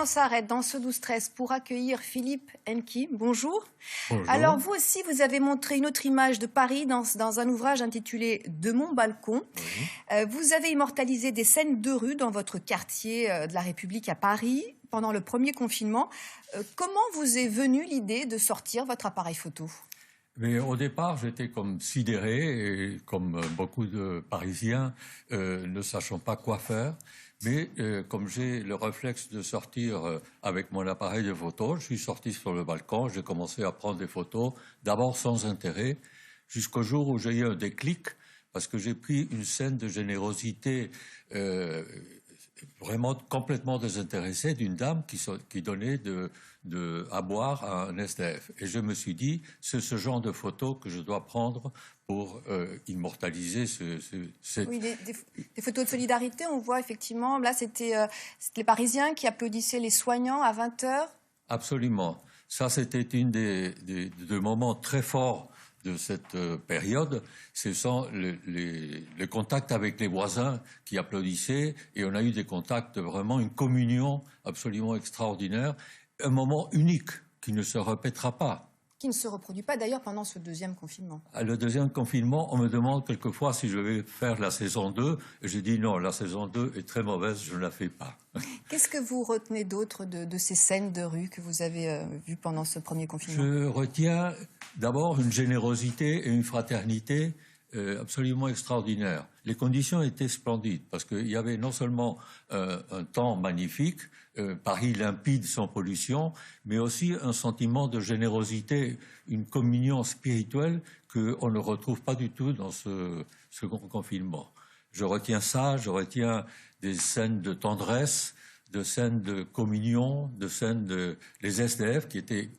On s'arrête dans ce 12-13 pour accueillir Philippe Henke. Bonjour. Bonjour. Alors vous aussi, vous avez montré une autre image de Paris dans un ouvrage intitulé « De mon balcon ». Oui. Vous avez immortalisé des scènes de rue dans votre quartier de la République à Paris pendant le premier confinement. Comment vous est venue l'idée de sortir votre appareil photo ? Mais au départ, j'étais comme sidéré, et comme beaucoup de Parisiens, ne sachant pas quoi faire. Mais comme j'ai le réflexe de sortir avec mon appareil de photo, je suis sorti sur le balcon, j'ai commencé à prendre des photos, d'abord sans intérêt, jusqu'au jour où j'ai eu un déclic, parce que j'ai pris une scène de générosité vraiment complètement désintéressée d'une dame qui donnait à boire à un SDF. Et je me suis dit, c'est ce genre de photos que je dois prendre pour immortaliser cette... Oui, des photos de solidarité, on voit effectivement, là c'était les Parisiens qui applaudissaient les soignants à 20h. Absolument. Ça, c'était une des moments très forts de cette période. Ce sont le contact avec les voisins qui applaudissaient, et on a eu des contacts, vraiment une communion absolument extraordinaire. Un moment unique qui ne se répétera pas. Qui ne se reproduit pas d'ailleurs pendant ce deuxième confinement. Le deuxième confinement, on me demande quelquefois si je vais faire la saison 2. Et j'ai dit non, la saison 2 est très mauvaise, je ne la fais pas. Qu'est-ce que vous retenez d'autre de ces scènes de rue que vous avez vues pendant ce premier confinement ? Je retiens d'abord une générosité et une fraternité absolument extraordinaires. Les conditions étaient splendides parce qu'il y avait non seulement un temps magnifique, Paris limpide sans pollution, mais aussi un sentiment de générosité, une communion spirituelle qu'on ne retrouve pas du tout dans ce confinement. Je retiens ça, je retiens des scènes de tendresse, de scènes de communion, de scènes les SDF qui étaient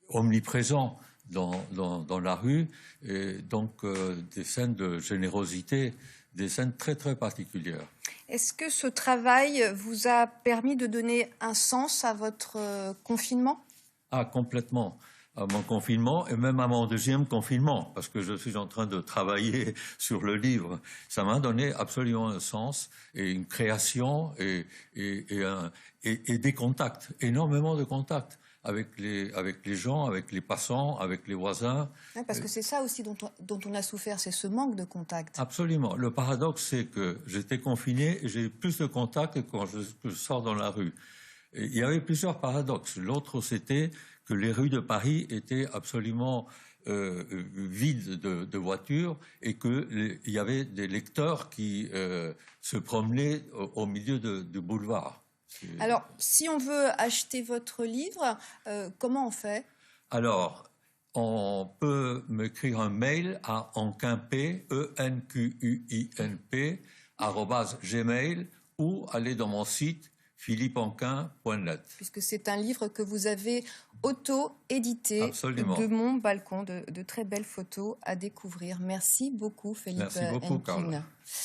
omniprésents dans la rue, et donc des scènes de générosité, des scènes très très particulières. Est-ce que ce travail vous a permis de donner un sens à votre confinement ? Ah, complètement. À mon confinement et même à mon deuxième confinement, parce que je suis en train de travailler sur le livre. Ça m'a donné absolument un sens et une création et des contacts, énormément de contacts avec les gens, avec les passants, avec les voisins. Ouais, parce que c'est ça aussi dont on a souffert, c'est ce manque de contact. Absolument. Le paradoxe, c'est que j'étais confiné et j'ai plus de contacts que quand je sors dans la rue. Et il y avait plusieurs paradoxes. L'autre, c'était que les rues de Paris étaient absolument vides de voitures et qu'il y avait des lecteurs qui se promenaient au milieu du boulevard. Alors, si on veut acheter votre livre, comment on fait ? Alors, on peut m'écrire un mail à enquimp, ENQUINP, @gmail, ou aller dans mon site philippehenquin.net. Puisque c'est un livre que vous avez auto-édité. Absolument. De mon balcon, de très belles photos à découvrir. Merci beaucoup, Philippe Henke. Merci beaucoup, Carla.